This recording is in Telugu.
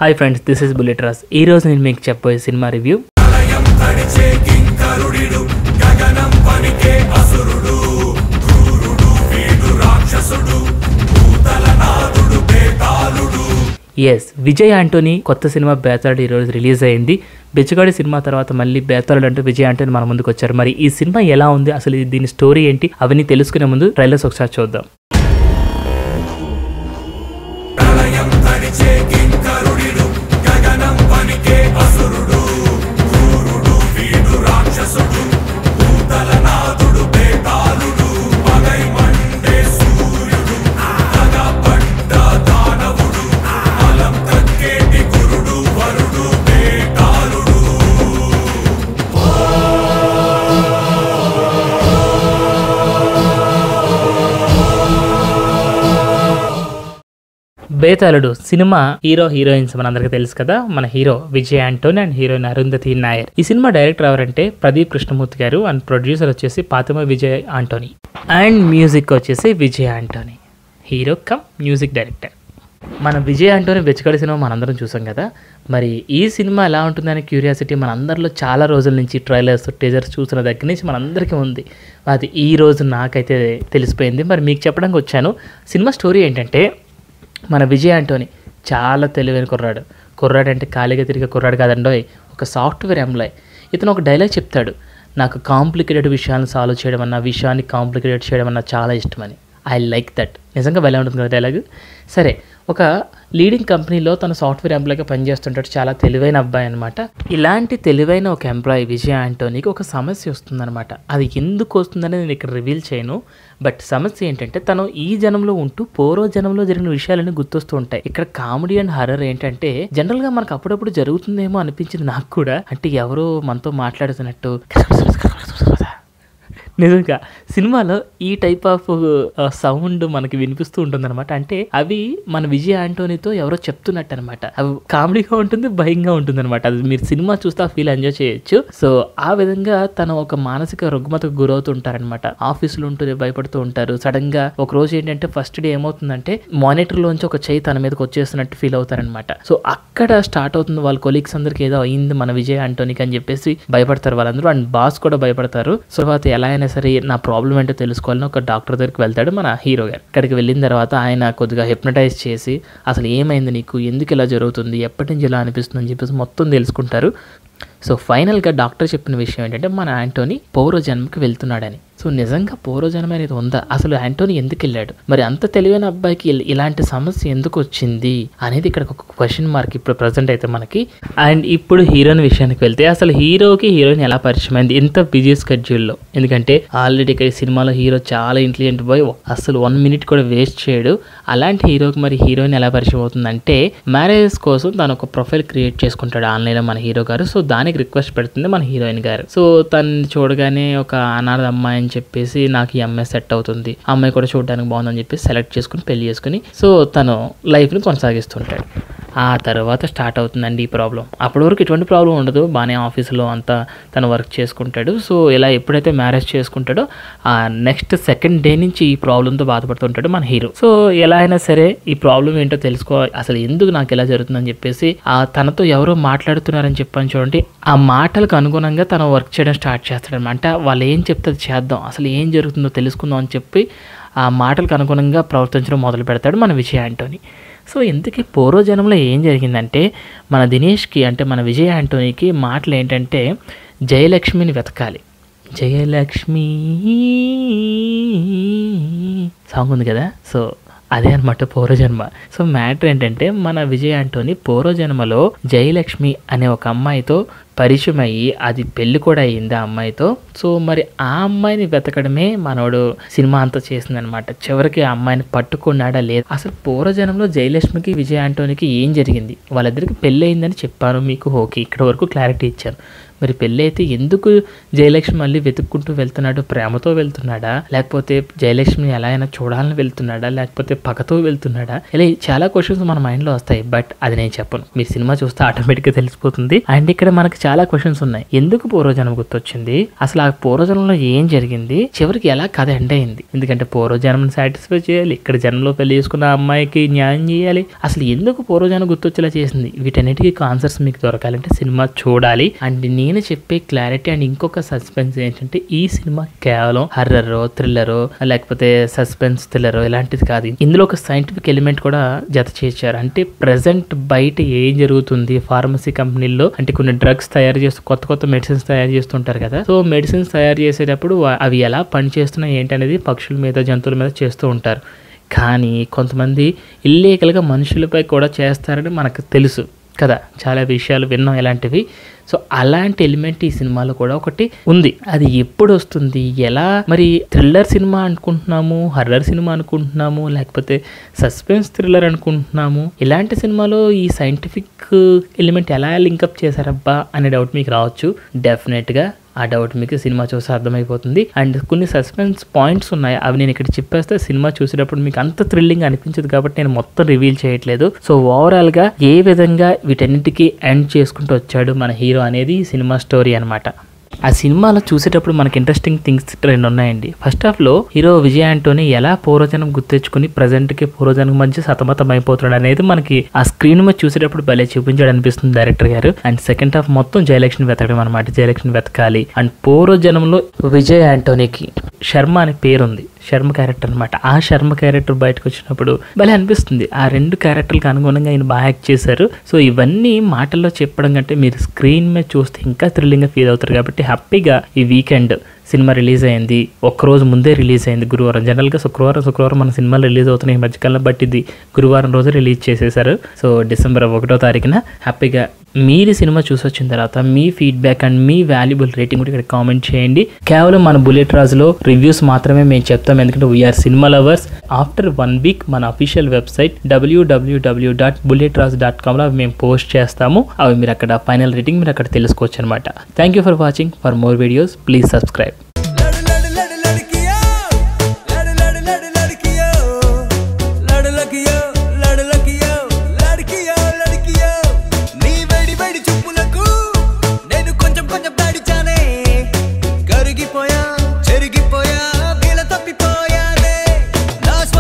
Hi friends, this is bullet Raj. ఈ రోజు నేను మీకు చెప్పబోయే సినిమా రివ్యూ విజయ్ ఆంటోనీ కొత్త సినిమా బేతాళుడు ఈరోజు రిలీజ్ అయింది. బిచ్చగాడి సినిమా తర్వాత మళ్ళీ బేతాళుడు అంటూ విజయ్ ఆంటోనీ మన ముందుకు వచ్చారు. మరి ఈ సినిమా ఎలా ఉంది, అసలు దీని స్టోరీ ఏంటి, అవన్నీ తెలుసుకునే ముందు ట్రైలర్స్ ఒకసారి చూద్దాం. బేతాళుడు సినిమా హీరో హీరోయిన్స్ మనందరికీ తెలుసు కదా. మన hero Vijay Antony and heroine Arundhati Nair. ఈ సినిమా డైరెక్టర్ ఎవరంటే ప్రదీప్ కృష్ణమూర్తి గారు అండ్ ప్రొడ్యూసర్ వచ్చేసి పాతిమ విజయ్ ఆంటోనీ అండ్ మ్యూజిక్ వచ్చేసి Vijay Antony, hero cum music director. మన విజయ్ ఆంటోనీ బిచ్చగాడి సినిమా మనందరం చూసాం కదా. మరి ఈ సినిమా ఎలా ఉంటుందనే క్యూరియాసిటీ మనందరిలో చాలా రోజుల నుంచి ట్రైలర్స్ టీజర్స్ చూసిన దగ్గర నుంచి మనందరికీ ఉంది. అది ఈ రోజు నాకైతే తెలిసిపోయింది. మరి మీకు చెప్పడానికి వచ్చాను. సినిమా స్టోరీ ఏంటంటే, మన విజయ్ ఆంటోనీ చాలా తెలివైన కుర్రాడు అంటే ఖాళీగా తిరిగే కుర్రాడు కాదండోయ్, ఒక సాఫ్ట్వేర్ ఎంప్లాయ్. ఇతను ఒక డైలాగ్ చెప్తాడు, నాకు కాంప్లికేటెడ్ విషయాలను సాల్వ్ చేయడం అన్న, విషయాన్ని కాంప్లికేటెడ్ చేయడం అన్న చాలా ఇష్టమని. I like that. నిజంగా భలే ఉంటుంది కదా డైలాగ్. సరే, ఒక లీడింగ్ కంపెనీలో తన సాఫ్ట్వేర్ ఎంప్లాయ్గా పనిచేస్తుంటాడు. చాలా తెలివైన అబ్బాయి అనమాట. ఇలాంటి తెలివైన ఒక ఎంప్లాయీ విజయ్ ఆంటోనీకి ఒక సమస్య వస్తుందన్నమాట. అది ఎందుకు వస్తుందని నేను ఇక్కడ రివీల్ చేయను. బట్ సమస్య ఏంటంటే, తను ఈ జనంలో ఉంటూ పూర్వ జనంలో జరిగిన విషయాలన్నీ గుర్తొస్తూ ఉంటాయి. ఇక్కడ కామెడీ అండ్ హర్రర్ ఏంటంటే, జనరల్గా మనకు అప్పుడప్పుడు జరుగుతుందేమో అనిపించింది నాకు కూడా. అంటే ఎవరో మనతో మాట్లాడుతున్నట్టు, నిజంగా సినిమాలో ఈ టైప్ ఆఫ్ సౌండ్ మనకి వినిపిస్తూ ఉంటుంది అనమాట. అంటే అవి మన విజయ్ ఆంటోనీతో ఎవరో చెప్తున్నట్టు అనమాట. అవి కామెడీగా ఉంటుంది, భయంగా ఉంటుంది అనమాట. అది మీరు సినిమా చూస్తే ఆ ఫీల్ ఎంజాయ్ చేయొచ్చు. సో ఆ విధంగా తను ఒక మానసిక రుగ్మతకు గురవుతుంటారనమాట. ఆఫీసులో ఉంటూ భయపడుతూ ఉంటారు. సడన్ గా ఒక రోజు ఏంటంటే, ఫస్ట్ డే ఏమవుతుందంటే, మానిటర్ లోంచి ఒక చెయ్యి తన మీదకి వచ్చేస్తున్నట్టు ఫీల్ అవుతారనమాట. సో అక్కడ స్టార్ట్ అవుతుంది. వాళ్ళ కొలీగ్స్ అందరికి ఏదో అయింది మన విజయ్ ఆంటోనీకి అని చెప్పేసి భయపడతారు వాళ్ళందరూ. అండ్ బాస్ కూడా భయపడతారు. సో తర్వాత ఎలా అయినా సరే నా ప్రాబ్లం ఏంటో తెలుసుకోవాలని ఒక డాక్టర్ దగ్గరికి వెళ్తాడు మన హీరో గారు. ఇక్కడికి వెళ్ళిన తర్వాత ఆయన కొద్దిగా హిప్నటైజ్ చేసి, అసలు ఏమైంది నీకు, ఎందుకు ఇలా జరుగుతుంది, ఎప్పటి నుంచి ఇలా అనిపిస్తుంది అని చెప్పేసి మొత్తం తెలుసుకుంటారు. సో ఫైనల్గా డాక్టర్ చెప్పిన విషయం ఏంటంటే, మన ఆంటోనీ పూర్వజన్మకి వెళ్తున్నాడని. సో నిజంగా పూర్వజన్మ అనేది ఉందా, అసలు ఆంటోనీ ఎందుకు వెళ్ళాడు, మరి అంత తెలివైన అబ్బాయికి ఇలాంటి సమస్య ఎందుకు వచ్చింది అనేది ఇక్కడ ఒక క్వశ్చన్ మార్క్ ఇప్పుడు ప్రజెంట్ అయితే మనకి. అండ్ ఇప్పుడు హీరోయిన్ విషయానికి వెళ్తే, అసలు హీరోకి హీరోయిన్ ఎలా పరిచయం అయింది ఇంత బిజీ స్కెడ్యూల్లో. ఎందుకంటే ఆల్రెడీ ఇక్కడ సినిమాలో హీరో చాలా ఇంటెలిజెంట్ బాయ్, అసలు 1 minute కూడా వేస్ట్ చేయడు. అలాంటి హీరోకి మరి హీరోయిన్ ఎలా పరిచయం అవుతుందంటే, మ్యారేజెస్ కోసం తను ఒక ప్రొఫైల్ క్రియేట్ చేసుకుంటాడు ఆన్లైన్లో మన హీరో గారు. సో దానికి రిక్వెస్ట్ పెడుతుంది మన హీరోయిన్ గారు. సో తను చూడగానే ఒక అనాథ అమ్మాయి అని చెప్పేసి, నాకు ఈ అమ్మాయి సెట్ అవుతుంది, అమ్మాయి కూడా చూడడానికి బాగుందని చెప్పేసి సెలెక్ట్ చేసుకుని పెళ్లి చేసుకుని సో తను లైఫ్ని కొనసాగిస్తుంటాడు. ఆ తర్వాత స్టార్ట్ అవుతుందండి ఈ ప్రాబ్లం. అప్పటి వరకు ఎటువంటి ప్రాబ్లం ఉండదు, బాగానే ఆఫీసులో అంతా తను వర్క్ చేసుకుంటాడు. సో ఇలా ఎప్పుడైతే మ్యారేజ్ చేసుకుంటాడో ఆ నెక్స్ట్ సెకండ్ డే నుంచి ఈ ప్రాబ్లంతో బాధపడుతుంటాడు మన హీరో. సో ఎలా అయినా సరే ఈ ప్రాబ్లం ఏంటో తెలుసుకోవాలి, అసలు ఎందుకు నాకు ఎలా జరుగుతుందని చెప్పేసి తనతో ఎవరో మాట్లాడుతున్నారని చెప్పని చూడండి, ఆ మాటలకు అనుగుణంగా తను వర్క్ చేయడం స్టార్ట్ చేస్తాడనమాట. అంటే వాళ్ళు ఏం చెప్తే చేద్దాం, అసలు ఏం జరుగుతుందో తెలుసుకుందాం అని చెప్పి ఆ మాటలకు అనుగుణంగా ప్రవర్తించడం మొదలు పెడతాడు మన విజయ్ ఆంటోనీ. సో ఇంతకీ పూర్వజన్మలో ఏం జరిగిందంటే, మన దినేష్కి అంటే మన విజయ్ ఆంటోనీకి మాటలు ఏంటంటే, జయలక్ష్మిని వెతకాలి, జయలక్ష్మి సాంగ్ ఉంది కదా. సో అదే అనమాట పూర్వజన్మ. సో మ్యాటర్ ఏంటంటే, మన విజయ్ ఆంటోనీ పూర్వజన్మలో జయలక్ష్మి అనే ఒక అమ్మాయితో పరిచయం అయ్యి, అది పెళ్లి కూడా అయ్యింది ఆ అమ్మాయితో. సో మరి ఆ అమ్మాయిని వెతకడమే మనోడు సినిమా అంతా చేసిందనమాట. చివరికి ఆ అమ్మాయిని పట్టుకున్నాడా లేదు. అసలు పూర్వజన్మలో జయలక్ష్మికి విజయ్ ఆంటోనీకి ఏం జరిగింది, వాళ్ళిద్దరికి పెళ్ళి అయిందని చెప్పాను మీకు, ఓకే, ఇక్కడ వరకు క్లారిటీ ఇచ్చాను. మరి పెళ్ళి అయితే ఎందుకు జయలక్ష్మి మళ్ళీ వెతుక్కుంటూ వెళ్తున్నాడు, ప్రేమతో వెళ్తున్నాడా, లేకపోతే జయలక్ష్మిని ఎలా అయినా చూడాలని వెళ్తున్నాడా, లేకపోతే పగతో వెళ్తున్నాడా, ఇలా చాలా క్వశ్చన్స్ మన మైండ్లో వస్తాయి. బట్ అది నేను చెప్పను, మీరు సినిమా చూస్తే ఆటోమేటిక్గా తెలిసిపోతుంది. అండ్ ఇక్కడ మనకి చాలా క్వశ్చన్స్ ఉన్నాయి. ఎందుకు పూర్వజన్మ గుర్తొచ్చింది, అసలు ఆ పూర్వజన్మలో ఏం జరిగింది, చివరికి ఎలా కథ ఎండ్ అయింది, ఎందుకంటే పూర్వజన్మని సాటిస్ఫై చేయాలి, ఇక్కడ జన్మలో పెళ్లి చేసుకున్న అమ్మాయికి న్యాయం చేయాలి, అసలు ఎందుకు పూర్వజన్మ గుర్తొచ్చేలా చేసింది, వీటన్నిటికీ ఆన్సర్స్ మీకు దొరకాలంటే సినిమా చూడాలి. అండ్ నేను చెప్పే క్లారిటీ అండ్ ఇంకొక సస్పెన్స్ ఏంటంటే ఈ సినిమా కేవలం హర్రరో థ్రిల్లరో లేకపోతే సస్పెన్స్ థ్రిల్లరో ఇలాంటిది కాదు. ఇందులో ఒక సైంటిఫిక్ ఎలిమెంట్ కూడా జత చేశారు. అంటే ప్రెసెంట్ బయట ఏం జరుగుతుంది, ఫార్మసీ కంపెనీల్లో అంటే కొన్ని డ్రగ్స్ తయారు చేస్తూ కొత్త మెడిసిన్స్ తయారు చేస్తుంటారు కదా. సో మెడిసిన్స్ తయారు చేసేటప్పుడు అవి ఎలా పనిచేస్తున్నాయి ఏంటనేది పక్షుల మీద జంతువుల మీద చేస్తూ ఉంటారు. కానీ కొంతమంది ఇల్లీగల్గా మనుషులపై కూడా చేస్తారని మనకు తెలుసు కదా, చాలా విషయాలు విన్నాం ఇలాంటివి. సో అలాంటి ఎలిమెంట్ ఈ సినిమాలో కూడా ఒకటి ఉంది. అది ఎప్పుడు వస్తుంది, ఎలా, మరి థ్రిల్లర్ సినిమా అనుకుంటున్నాము, హర్రర్ సినిమా అనుకుంటున్నాము, లేకపోతే సస్పెన్స్ థ్రిల్లర్ అనుకుంటున్నాము, ఇలాంటి సినిమాలో ఈ సైంటిఫిక్ ఎలిమెంట్ ఎలా లింకప్ చేశారబ్బా అనే డౌట్ మీకు రావచ్చు. డెఫినెట్గా ఆ డౌట్ మీకు సినిమా చూసి అర్థమైపోతుంది. అండ్ కొన్ని సస్పెన్స్ పాయింట్స్ ఉన్నాయి, అవి నేను ఇక్కడ చెప్పేస్తే సినిమా చూసేటప్పుడు మీకు అంత థ్రిల్లింగ్ అనిపించదు కాబట్టి నేను మొత్తం రివీల్ చేయట్లేదు. సో ఓవరాల్గా ఏ విధంగా వీటన్నిటికీ ఎండ్ చేసుకుంటూ వచ్చాడు మన హీరో అనేది సినిమా స్టోరీ అనమాట. ఆ సినిమాలో చూసేటప్పుడు మనకి ఇంట్రెస్టింగ్ థింగ్స్ రెండు ఉన్నాయండి. ఫస్ట్ హాఫ్ లో హీరో విజయ్ ఆంటోనీ ఎలా పూర్వజన్మ గుర్తెచ్చుకుని ప్రజెంట్ కి పూర్వజన్మ మధ్య సతమతం అయిపోతున్నాడు అనేది మనకి ఆ స్క్రీన్ మీద చూసేటప్పుడు భలే చూపించాడు అనిపిస్తుంది డైరెక్టర్ గారు. అండ్ సెకండ్ హాఫ్ మొత్తం జయలక్ష్మి వెతకడం అనమాట, జయలక్ష్మి వెతకాలి. అండ్ పూర్వజన్మలో విజయ్ ఆంటోనీకి శర్మ అనే పేరుంది, శర్మ క్యారెక్టర్ అనమాట. ఆ శర్మ క్యారెక్టర్ బయటకు వచ్చినప్పుడు భలే అనిపిస్తుంది. ఆ రెండు క్యారెక్టర్లకు అనుగుణంగా ఆయన బాగా యాక్ట్ చేశారు. సో ఇవన్నీ మాటల్లో చెప్పడం కంటే మీరు స్క్రీన్ మీద చూస్తే ఇంకా థ్రిల్లింగ్గా ఫీల్ అవుతారు. కాబట్టి హ్యాపీగా ఈ వీకెండ్ సినిమా రిలీజ్ అయింది, ఒక్కరోజు ముందే రిలీజ్ అయింది గురువారం. జనరల్గా శుక్రవారం మన సినిమాలు రిలీజ్ అవుతున్నాయి ఈ మధ్యకాలంలో, బట్ ఇది గురువారం రోజు రిలీజ్ చేసేసారు. సో డిసెంబర్ 1వ తారీఖున హ్యాపీగా మీరు సినిమా చూసి వచ్చిన తర్వాత మీ ఫీడ్బ్యాక్ అండ్ మీ వాల్యుబుల్ రేటింగ్ కూడా ఇక్కడ కామెంట్ చేయండి. కేవలం మన బుల్లెట్ రాజులో రివ్యూస్ మాత్రమే మేము చెప్తాం, ఎందుకంటే we are cinema lovers. After 1 week మన అఫీషియల్ వెబ్సైట్ www.bulletraj.com లో మేము పోస్ట్ చేస్తాము. అవి మీరు అక్కడ ఫైనల్ రేటింగ్ మీరు అక్కడ తెలుసుకోవచ్చు అనమాట. Thank you for watching. For more videos please subscribe. నీ వేడి వేడి చూపులకు